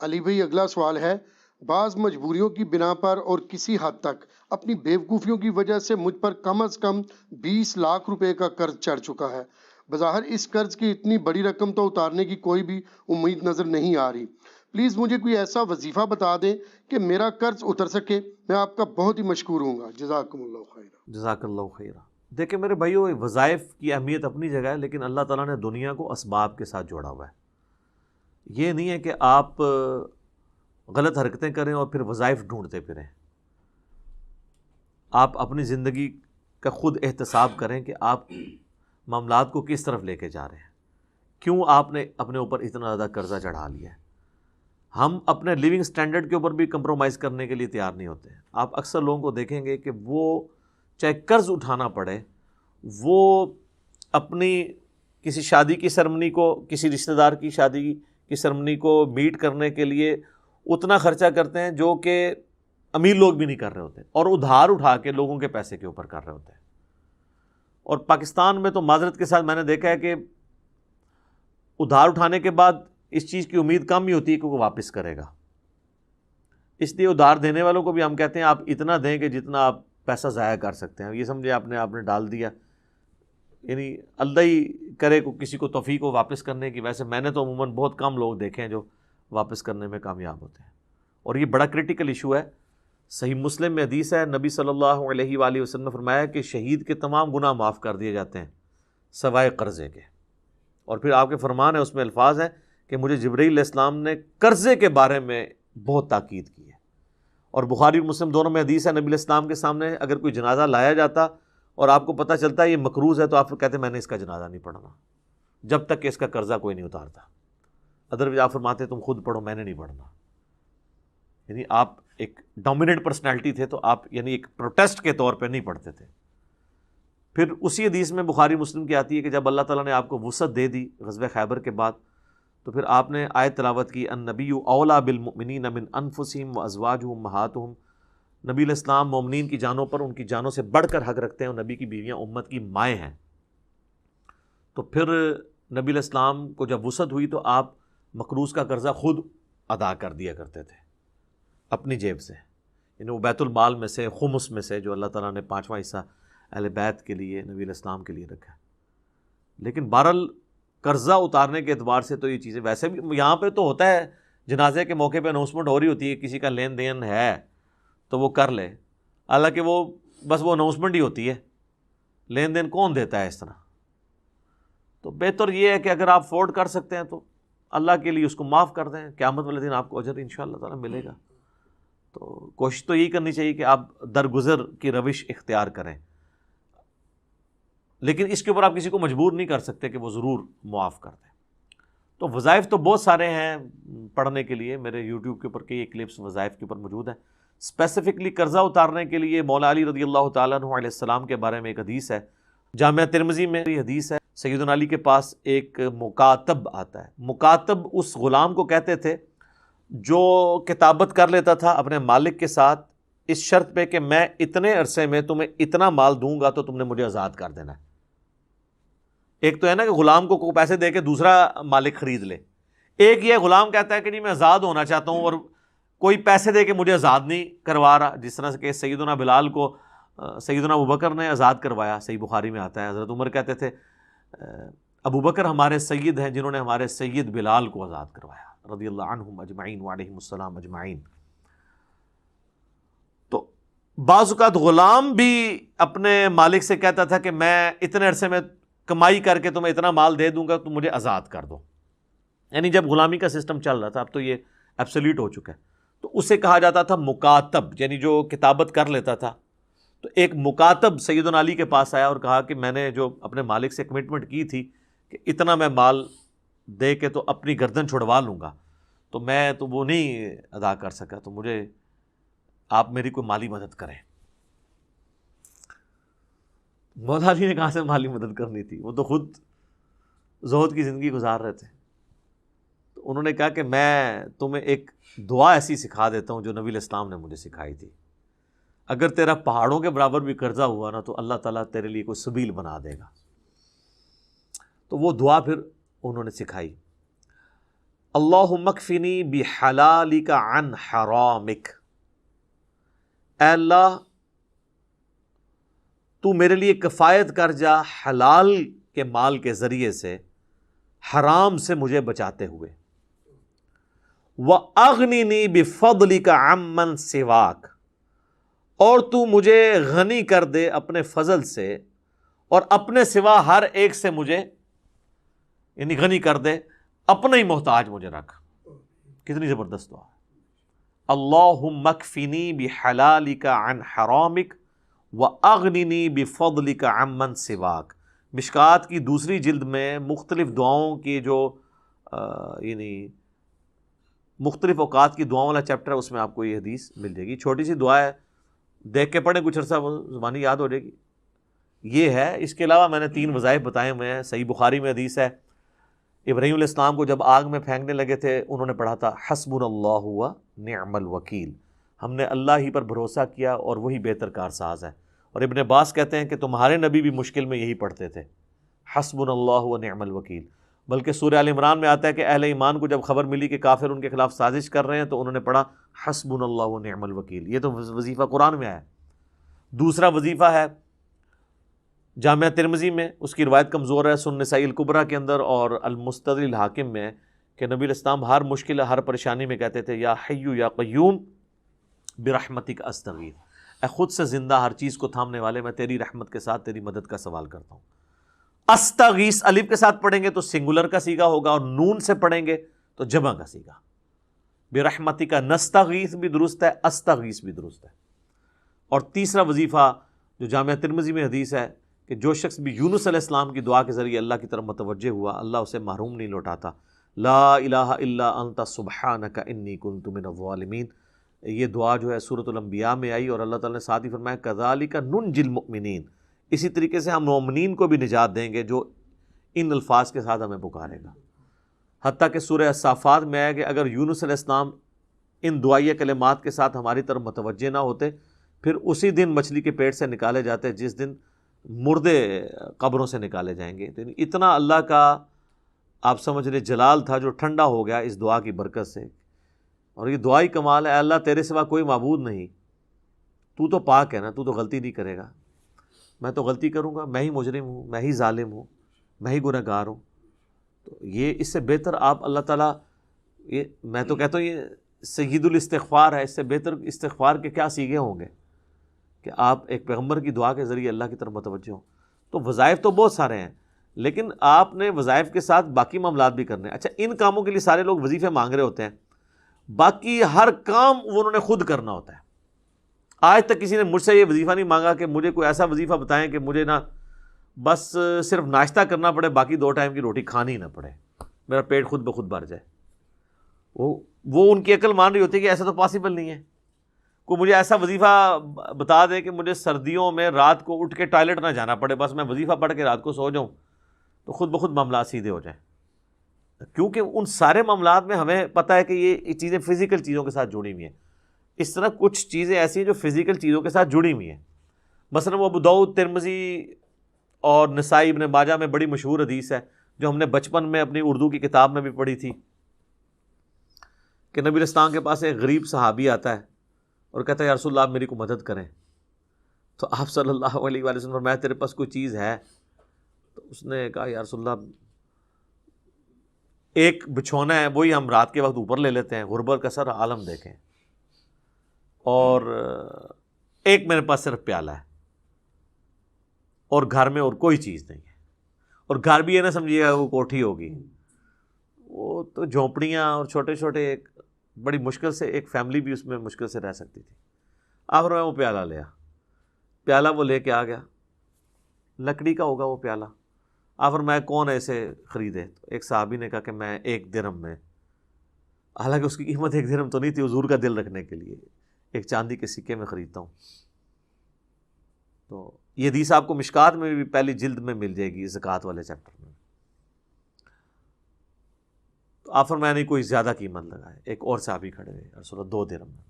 علی بھائی اگلا سوال ہے، بعض مجبوریوں کی بنا پر اور کسی حد تک اپنی بیوقوفیوں کی وجہ سے مجھ پر کم از کم 20 لاکھ روپے کا قرض چڑھ چکا ہے۔ بظاہر اس قرض کی اتنی بڑی رقم تو اتارنے کی کوئی بھی امید نظر نہیں آ رہی۔ پلیز مجھے کوئی ایسا وظیفہ بتا دیں کہ میرا قرض اتر سکے، میں آپ کا بہت ہی مشکور ہوں گا، جزاکم اللہ خیر۔ جزاک اللہ خیرہ۔ دیکھیں میرے بھائیو، وظائف کی اہمیت اپنی جگہ ہے، لیکن اللہ تعالیٰ نے دنیا کو اسباب کے ساتھ جوڑا ہوا ہے۔ یہ نہیں ہے کہ آپ غلط حرکتیں کریں اور پھر وظائف ڈھونڈتے پھریں۔ آپ اپنی زندگی کا خود احتساب کریں کہ آپ معاملات کو کس طرف لے کے جا رہے ہیں، کیوں آپ نے اپنے اوپر اتنا زیادہ قرضہ چڑھا لیا ہے۔ ہم اپنے لیونگ سٹینڈرڈ کے اوپر بھی کمپرومائز کرنے کے لیے تیار نہیں ہوتے ہیں۔ آپ اکثر لوگوں کو دیکھیں گے کہ وہ چاہے قرض اٹھانا پڑے، وہ اپنی کسی شادی کی سرمنی کو، کسی رشتہ دار کی شادی کی سرمنی کو میٹ کرنے کے لیے اتنا خرچہ کرتے ہیں جو کہ امیر لوگ بھی نہیں کر رہے ہوتے، اور ادھار اٹھا کے لوگوں کے پیسے کے اوپر کر رہے ہوتے ہیں۔ اور پاکستان میں تو معذرت کے ساتھ میں نے دیکھا ہے کہ ادھار اٹھانے کے بعد اس چیز کی امید کم ہی ہوتی ہے کہ وہ واپس کرے گا۔ اس لیے ادھار دینے والوں کو بھی ہم کہتے ہیں آپ اتنا دیں کہ جتنا آپ پیسہ ضائع کر سکتے ہیں۔ یہ سمجھے آپ نے ڈال دیا، یعنی اللہ ہی کرے کو کسی کو توفیق ہو واپس کرنے کی۔ ویسے میں نے تو عموماً بہت کم لوگ دیکھے ہیں جو واپس کرنے میں کامیاب ہوتے ہیں، اور یہ بڑا کرٹیکل ایشو ہے۔ صحیح مسلم میں حدیث ہے، نبی صلی اللہ علیہ وآلہ وسلم نے فرمایا کہ شہید کے تمام گناہ معاف کر دیے جاتے ہیں سوائے قرضے کے۔ اور پھر آپ کے فرمان ہے، اس میں الفاظ ہیں کہ مجھے جبرائیل علیہ السلام نے قرضے کے بارے میں بہت تاکید کی ہے۔ اور بخاری اور مسلم دونوں میں حدیث ہے، نبی علیہ السلام کے سامنے اگر کوئی جنازہ لایا جاتا اور آپ کو پتہ چلتا ہے یہ مقروض ہے، تو آپ کہتے میں نے اس کا جنازہ نہیں پڑھنا جب تک کہ اس کا قرضہ کوئی نہیں اتارتا۔ ادروائز آپ فرماتے تم خود پڑھو، میں نے نہیں پڑھنا۔ یعنی آپ ایک ڈومیننٹ پرسنالٹی تھے، تو آپ یعنی ایک پروٹیسٹ کے طور پہ نہیں پڑھتے تھے۔ پھر اسی حدیث میں بخاری مسلم کی آتی ہے کہ جب اللہ تعالیٰ نے آپ کو وسعت دے دی غزوہ خیبر کے بعد، تو پھر آپ نے آیت تلاوت کی، النبی اولیٰ بالمؤمنین من انفسہم وازواجہ امہاتہم۔ نبی علیہ السلام مومنین کی جانوں پر ان کی جانوں سے بڑھ کر حق رکھتے ہیں، اور نبی کی بیویاں امت کی مائیں ہیں۔ تو پھر نبی علیہ السلام کو جب وسعت ہوئی تو آپ مقروض کا قرضہ خود ادا کر دیا کرتے تھے اپنی جیب سے، یعنی وہ بیت المال میں سے، خمس میں سے، جو اللہ تعالیٰ نے 5واں حصہ اہل بیت کے لیے، نبی علیہ السلام کے لیے رکھا ہے۔ لیکن بہرحال قرضہ اتارنے کے اعتبار سے تو یہ چیزیں، ویسے بھی یہاں پہ تو ہوتا ہے جنازے کے موقع پہ اناؤنسمنٹ ہو رہی ہوتی ہے، کسی کا لین دین ہے تو وہ کر لے، حالانکہ وہ بس وہ اناؤنسمنٹ ہی ہوتی ہے، لین دین کون دیتا ہے اس طرح۔ تو بہتر یہ ہے کہ اگر آپ افورڈ کر سکتے ہیں تو اللہ کے لیے اس کو معاف کر دیں، قیامت والے دن آپ کو اجر انشاءاللہ تعالیٰ ملے گا۔ تو کوشش تو یہی کرنی چاہیے کہ آپ درگزر کی روش اختیار کریں، لیکن اس کے اوپر آپ کسی کو مجبور نہیں کر سکتے کہ وہ ضرور معاف کر دیں۔ تو وظائف تو بہت سارے ہیں پڑھنے کے لیے، میرے یوٹیوب کے اوپر کئی کلپس وظائف کے اوپر موجود ہیں۔ اسپیسیفکلی قرضہ اتارنے کے لیے مولا علی رضی اللہ تعالیٰ عنہ علیہ السلام کے بارے میں ایک حدیث ہے، جامعہ ترمذی میں یہ حدیث ہے۔ سیدنا علی کے پاس ایک مکاتب آتا ہے۔ مکاتب اس غلام کو کہتے تھے جو کتابت کر لیتا تھا اپنے مالک کے ساتھ اس شرط پہ کہ میں اتنے عرصے میں تمہیں اتنا مال دوں گا تو تم نے مجھے آزاد کر دینا ہے۔ ایک تو ہے نا کہ غلام کو پیسے دے کے دوسرا مالک خرید لے، ایک یہ غلام کہتا ہے کہ نہیں میں آزاد ہونا چاہتا ہوں اور کوئی پیسے دے کے مجھے آزاد نہیں کروا رہا، جس طرح سے کہ سیدنا بلال کو سیدنا ابوبکر نے آزاد کروایا، صحیح بخاری میں آتا ہے۔ حضرت عمر کہتے تھے ابوبکر ہمارے سید ہیں جنہوں نے ہمارے سید بلال کو آزاد کروایا، رضی اللہ عنہم اجمعین وعلیہم السلام اجمعین۔ تو بعض اوقات غلام بھی اپنے مالک سے کہتا تھا کہ میں اتنے عرصے میں کمائی کر کے تمہیں اتنا مال دے دوں گا، تم مجھے آزاد کر دو۔ یعنی جب غلامی کا سسٹم چل رہا تھا، اب تو یہ ایبسلیوٹ ہو چکا ہے، تو اسے کہا جاتا تھا مکاتب، یعنی جو کتابت کر لیتا تھا۔ تو ایک مکاتب سیدنا علی کے پاس آیا اور کہا کہ میں نے جو اپنے مالک سے کمٹمنٹ کی تھی کہ اتنا میں مال دے کے تو اپنی گردن چھڑوا لوں گا، تو میں تو وہ نہیں ادا کر سکا، تو مجھے آپ میری کوئی مالی مدد کریں۔ مولا علی نے کہاں سے مالی مدد کرنی تھی، وہ تو خود زہد کی زندگی گزار رہے تھے۔ تو انہوں نے کہا کہ میں تمہیں ایک دعا ایسی سکھا دیتا ہوں جو نبی علیہ السلام نے مجھے سکھائی تھی، اگر تیرا پہاڑوں کے برابر بھی قرضہ ہوا نا تو اللہ تعالیٰ تیرے لیے کوئی سبیل بنا دے گا۔ تو وہ دعا پھر انہوں نے سکھائی۔ اللہم اکفنی بحلالک عن حرامک، اے اللہ تو میرے لیے کفایت کر جا حلال کے مال کے ذریعے سے حرام سے مجھے بچاتے ہوئے، وَأَغْنِنِي بِفَضْلِكَ عَمَّنْ سِوَاكَ، اور تو مجھے غنی کر دے اپنے فضل سے اور اپنے سوا ہر ایک سے مجھے یعنی غنی کر دے، اپنا ہی محتاج مجھے رکھ۔ کتنی زبردست دعا ہے، اللہم اکفنی بحلالک عن حرامک وَأَغْنِنِي بِفَضْلِكَ عَمَّنْ سِوَاكَ۔ مشکات کی دوسری جلد میں مختلف دعاؤں کی جو یعنی مختلف اوقات کی دعاؤں والا چیپٹر ہے، اس میں آپ کو یہ حدیث مل جائے گی۔ چھوٹی سی دعا ہے، دیکھ کے پڑھیں کچھ عرصہ زبانی یاد ہو جائے گی۔ یہ ہے، اس کے علاوہ میں نے 3 وظائف بتائے ہوئے ہیں۔ صحیح بخاری میں حدیث ہے، ابراہیم علیہ السلام کو جب آگ میں پھینکنے لگے تھے، انہوں نے پڑھا تھا حسبنا اللہ و نعم الوکیل، ہم نے اللہ ہی پر بھروسہ کیا اور وہی بہتر کارساز ہے۔ اور ابن عباس کہتے ہیں کہ تمہارے نبی بھی مشکل میں یہی پڑھتے تھے، حسبنا اللہ و نعم الوکیل۔ بلکہ سورہ آل عمران میں آتا ہے کہ اہل ایمان کو جب خبر ملی کہ کافر ان کے خلاف سازش کر رہے ہیں تو انہوں نے پڑھا حسبنا اللہ و نعم الوکیل۔ یہ تو وظیفہ قرآن میں آیا ہے۔ دوسرا وظیفہ ہے جامعہ ترمذی میں، اس کی روایت کمزور ہے، سنن نسائی الکبریٰ کے اندر اور المستدرک الحاکم میں، کہ نبی علیہ السلام ہر مشکل ہر پریشانی میں کہتے تھے یا حی یا قیوم برحمتک استغیث، اے خود سے زندہ ہر چیز کو تھامنے والے، میں تیری رحمت کے ساتھ تیری مدد کا سوال کرتا ہوں۔ استغیث الف کے ساتھ پڑھیں گے تو سنگولر کا صیغہ ہوگا، اور نون سے پڑھیں گے تو جمع کا صیغہ۔ برحمتک نستغیث بھی درست ہے، استغیث بھی درست ہے۔ اور تیسرا وظیفہ جو جامعہ ترمذی میں حدیث ہے کہ جو شخص بھی یونس علیہ السلام کی دعا کے ذریعے اللہ کی طرف متوجہ ہوا، اللہ اسے محروم نہیں لوٹاتا۔ لا الہ الا انت سبحانک انی کنت من الظالمین، یہ دعا جو ہے سورۃ الانبیاء میں آئی، اور اللہ تعالیٰ نے ساتھ ہی فرمایا کذالک ننجی المؤمنین، اسی طریقے سے ہم مومنین کو بھی نجات دیں گے جو ان الفاظ کے ساتھ ہمیں پکارے گا۔ حتیٰ کہ سورہ الصافات میں آیا کہ اگر یونس علیہ السلام ان دعائیہ کلمات کے ساتھ ہماری طرف متوجہ نہ ہوتے، پھر اسی دن مچھلی کے پیٹ سے نکالے جاتے جس دن مردے قبروں سے نکالے جائیں گے۔ تو اتنا اللہ کا آپ سمجھ لیں جلال تھا جو ٹھنڈا ہو گیا اس دعا کی برکت سے۔ اور یہ دعائی کمال ہے، اللہ تیرے سوا کوئی معبود نہیں، تو تو پاک ہے نا، تو تو غلطی نہیں کرے گا، میں تو غلطی کروں گا، میں ہی مجرم ہوں، میں ہی ظالم ہوں، میں ہی گناہ گار ہوں۔ تو یہ اس سے بہتر آپ اللہ تعالیٰ، یہ میں تو کہتا ہوں یہ سید الاستغفار ہے، اس سے بہتر استغفار کے کیا صیغے ہوں گے کہ آپ ایک پیغمبر کی دعا کے ذریعے اللہ کی طرف متوجہ ہوں۔ تو وظائف تو بہت سارے ہیں، لیکن آپ نے وظائف کے ساتھ باقی معاملات بھی کرنے ہیں۔ اچھا، ان کاموں کے لیے سارے لوگ وظیفے مانگ رہے ہوتے ہیں، باقی ہر کام انہوں نے خود کرنا ہوتا ہے۔ آج تک کسی نے مجھ سے یہ وظیفہ نہیں مانگا کہ مجھے کوئی ایسا وظیفہ بتائیں کہ مجھے نا بس صرف ناشتہ کرنا پڑے، باقی 2 ٹائم کی روٹی کھانی نہ پڑے، میرا پیٹ خود بخود بھر جائے۔ وہ ان کی عقل مان رہی ہوتی ہے کہ ایسا تو پاسبل نہیں ہے۔ کوئی مجھے ایسا وظیفہ بتا دے کہ مجھے سردیوں میں رات کو اٹھ کے ٹوائلٹ نہ جانا پڑے، بس میں وظیفہ پڑھ کے رات کو سو جاؤں، تو خود بخود معاملات سیدھے ہو جائیں۔ کیونکہ ان سارے معاملات میں ہمیں پتہ ہے کہ یہ چیزیں فزیکل چیزوں کے ساتھ جڑی ہوئی ہیں۔ اس طرح کچھ چیزیں ایسی ہیں جو فزیکل چیزوں کے ساتھ جڑی ہوئی ہیں۔ مثلا وہ ابو داؤد، ترمذی اور نسائی، ابن ماجہ میں بڑی مشہور حدیث ہے جو ہم نے بچپن میں اپنی اردو کی کتاب میں بھی پڑھی تھی کہ نبی علیہ السلام کے پاس ایک غریب صحابی آتا ہے اور کہتا ہے یا رسول اللہ آپ میری کو مدد کریں۔ تو آپ صلی اللہ علیہ وآلہ وسلم فرمایا تیرے پاس کوئی چیز ہے؟ تو اس نے کہا یا رسول اللہ ایک بچھونا ہے، وہی ہم رات کے وقت اوپر لے لیتے ہیں، غربت کا سر عالم دیکھیں، اور ایک میرے پاس صرف پیالہ ہے، اور گھر میں اور کوئی چیز نہیں ہے، اور گھر بھی یہ نہ سمجھیے گا وہ کوٹھی ہوگی، وہ تو جھونپڑیاں اور چھوٹے چھوٹے، ایک بڑی مشکل سے ایک فیملی بھی اس میں مشکل سے رہ سکتی تھی۔ آخر میں وہ پیالہ لیا، پیالہ وہ لے کے آ گیا، لکڑی کا ہوگا وہ پیالہ۔ آخر میں کون ایسے خریدے؟ تو ایک صحابی نے کہا کہ میں 1 درہم میں، حالانکہ اس کی قیمت 1 درہم تو نہیں تھی، حضور کا دل رکھنے کے لیے ایک چاندی کے سکے میں خریدتا ہوں۔ تو یہ حدیث آپ کو مشکات میں بھی پہلی جلد میں مل جائے گی، زکوٰۃ والے چیپٹر میں۔ تو آپ فرمایا نہیں کوئی زیادہ قیمت لگائے، ایک اور صحابی کھڑے ہوئے، رسول اللہ 2 درہم میں۔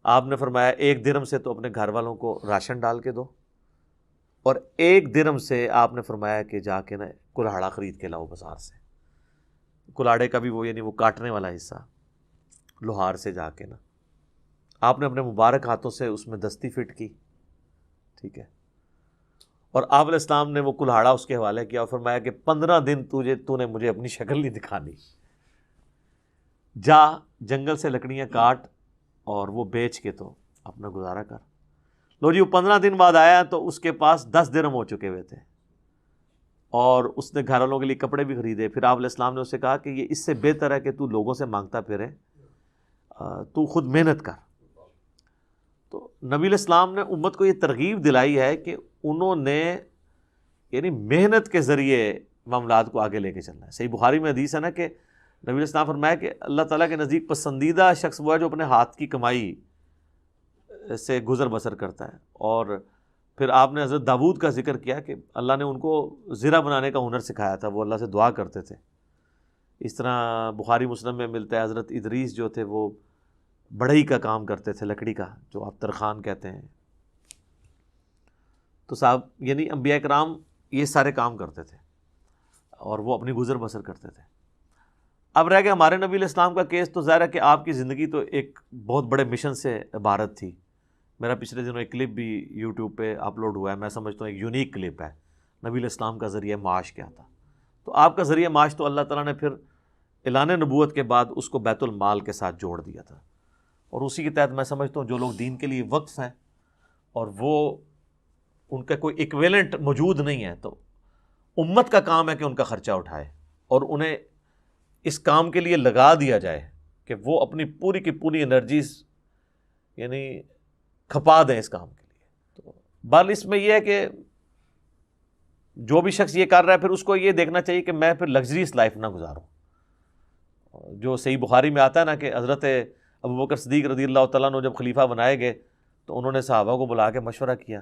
آپ نے فرمایا 1 درہم سے تو اپنے گھر والوں کو راشن ڈال کے دو، اور 1 درہم سے آپ نے فرمایا کہ جا کے نا کلہاڑا خرید کے لاؤ بازار سے۔ کلاڑے کا بھی وہ یعنی وہ کاٹنے والا حصہ لوہار سے جا کے نا آپ نے اپنے مبارک ہاتھوں سے اس میں دستی فٹ کی، ٹھیک ہے، اور آپ علیہ السلام نے وہ کلہاڑا اس کے حوالے کیا اور فرمایا کہ 15 دن تو نے مجھے اپنی شکل نہیں دکھانی، جا جنگل سے لکڑیاں کاٹ اور وہ بیچ کے تو اپنا گزارا کر۔ لو جی، وہ 15 دن بعد آیا تو اس کے پاس 10 درہم ہو چکے ہوئے تھے اور اس نے گھر والوں کے لیے کپڑے بھی خریدے۔ پھر آپ علیہ السلام نے اسے کہا کہ یہ اس سے بہتر ہے کہ تو لوگوں سے مانگتا پھرے، تو خود محنت کر۔ تو نبی علیہ السلام نے امت کو یہ ترغیب دلائی ہے کہ انہوں نے یعنی محنت کے ذریعے معاملات کو آگے لے کے چلنا ہے۔ صحیح بخاری میں حدیث ہے نا کہ نبی علیہ السلام فرمایا کہ اللہ تعالیٰ کے نزدیک پسندیدہ شخص وہ ہے جو اپنے ہاتھ کی کمائی سے گزر بسر کرتا ہے۔ اور پھر آپ نے حضرت داؤد کا ذکر کیا کہ اللہ نے ان کو زرہ بنانے کا ہنر سکھایا تھا، وہ اللہ سے دعا کرتے تھے۔ اس طرح بخاری مسلم میں ملتا ہے حضرت ادریس جو تھے وہ بڑھئی کا کام کرتے تھے، لکڑی کا، جو آپ ترخان کہتے ہیں۔ تو صاحب یعنی انبیاء کرام یہ سارے کام کرتے تھے اور وہ اپنی گزر بسر کرتے تھے۔ اب رہ گیا ہمارے نبی علیہ السلام کا کیس، تو ظاہر ہے کہ آپ کی زندگی تو ایک بہت بڑے مشن سے عبارت تھی۔ میرا پچھلے دنوں ایک کلپ بھی یوٹیوب پہ اپلوڈ ہوا ہے، میں سمجھتا ہوں ایک یونیک کلپ ہے، نبی علیہ السلام کا ذریعہ معاش کیا تھا۔ تو آپ کا ذریعہ معاش تو اللہ تعالیٰ نے پھر اعلان نبوت کے بعد اس کو بیت المال کے ساتھ جوڑ دیا تھا، اور اسی کے تحت میں سمجھتا ہوں جو لوگ دین کے لیے وقف ہیں اور وہ ان کا کوئی ایکویلنٹ موجود نہیں ہے، تو امت کا کام ہے کہ ان کا خرچہ اٹھائے اور انہیں اس کام کے لیے لگا دیا جائے کہ وہ اپنی پوری کی پوری انرجیز یعنی کھپا دیں اس کام کے لیے۔ تو بال اس میں یہ ہے کہ جو بھی شخص یہ کر رہا ہے پھر اس کو یہ دیکھنا چاہیے کہ میں پھر لگژریس لائف نہ گزاروں۔ جو صحیح بخاری میں آتا ہے نا کہ حضرت ابوبکر صدیق رضی اللہ تعالیٰ عنہ جب خلیفہ بنائے گئے تو انہوں نے صحابہ کو بلا کے مشورہ کیا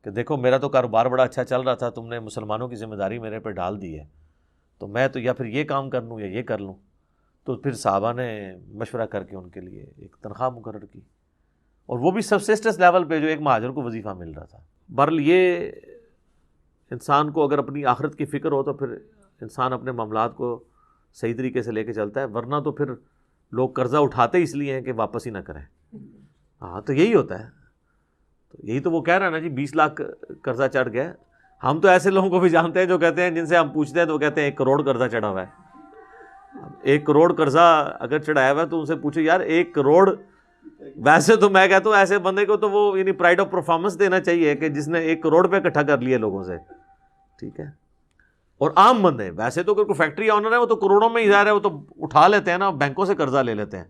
کہ دیکھو میرا تو کاروبار بڑا اچھا چل رہا تھا، تم نے مسلمانوں کی ذمہ داری میرے پہ ڈال دی ہے، تو میں تو یا پھر یہ کام کر لوں یا یہ کر لوں۔ تو پھر صحابہ نے مشورہ کر کے ان کے لیے ایک تنخواہ مقرر کی، اور وہ بھی سبسسٹنس لیول پہ جو ایک مہاجر کو وظیفہ مل رہا تھا۔ بہرحال یہ انسان کو اگر اپنی آخرت کی فکر ہو تو پھر انسان اپنے معاملات کو صحیح طریقے سے لے کے چلتا ہے، ورنہ تو پھر لوگ قرضہ اٹھاتے اس لیے ہیں کہ واپس ہی نہ کریں۔ ہاں تو یہی ہوتا ہے، تو یہی تو وہ کہہ رہا ہے نا جی 20 لاکھ قرضہ چڑھ گیا۔ ہم تو ایسے لوگوں کو بھی جانتے ہیں جو کہتے ہیں، جن سے ہم پوچھتے ہیں تو وہ کہتے ہیں 1 کروڑ قرضہ چڑھا ہوا ہے۔ 1 کروڑ قرضہ اگر چڑھایا ہوا ہے تو ان سے پوچھو یار 1 کروڑ، ویسے تو میں کہتا ہوں ایسے بندے کو تو وہ یعنی پرائڈ آف پرفارمنس دینا چاہیے کہ جس نے 1 کروڑ پہ اکٹھا کر لیے لوگوں سے، ٹھیک ہے۔ اور عام بندے ویسے تو کوئی فیکٹری آنر ہے وہ تو کروڑوں میں ہی ظاہر ہے، وہ تو اٹھا لیتے ہیں نا، بینکوں سے قرضہ لے لیتے ہیں۔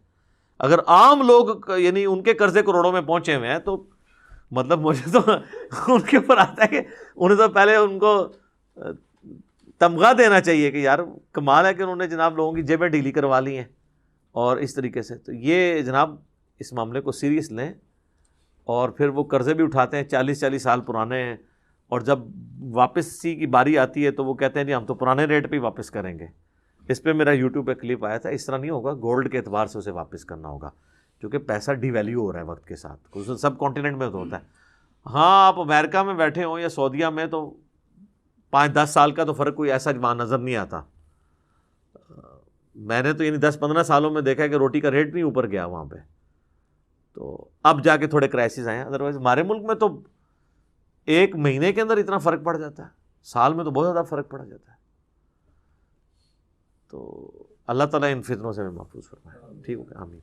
اگر عام لوگ یعنی ان کے قرضے کروڑوں میں پہنچے ہوئے ہیں تو مطلب مجھے تو ان کے اوپر آتا ہے کہ انہیں تو پہلے ان کو تمغہ دینا چاہیے کہ یار کمال ہے کہ انہوں نے جناب لوگوں کی جیبیں ڈھیلی کروا لی ہیں۔ اور اس طریقے سے تو یہ جناب اس معاملے کو سیریس لیں، اور پھر وہ قرضے بھی اٹھاتے ہیں 40 سال پرانے ہیں، اور جب واپسی کی باری آتی ہے تو وہ کہتے ہیں جی ہم تو پرانے ریٹ پہ ہی واپس کریں گے۔ اس پہ میرا یوٹیوب پہ کلپ آیا تھا۔ اس طرح نہیں ہوگا، گولڈ کے اعتبار سے اسے واپس کرنا ہوگا، کیونکہ پیسہ ڈی ویلیو ہو رہا ہے وقت کے ساتھ، سب کانٹیننٹ میں تو ہوتا ہے۔ ہاں آپ امریکہ میں بیٹھے ہوں یا سعودیہ میں تو 5-10 سال کا تو فرق کوئی ایسا وہاں نظر نہیں آتا۔ میں نے تو یعنی 10-15 سالوں میں دیکھا ہے کہ روٹی کا ریٹ نہیں اوپر گیا وہاں پہ، تو اب جا کے تھوڑے کرائسس آئے ہیں۔ ادروائز ہمارے ملک میں تو 1 مہینے کے اندر اتنا فرق پڑ جاتا ہے، سال میں تو بہت زیادہ فرق پڑ جاتا ہے۔ تو اللہ تعالیٰ ان فتنوں سے ہمیں محفوظ فرمائے، ٹھیک ہے، آمین۔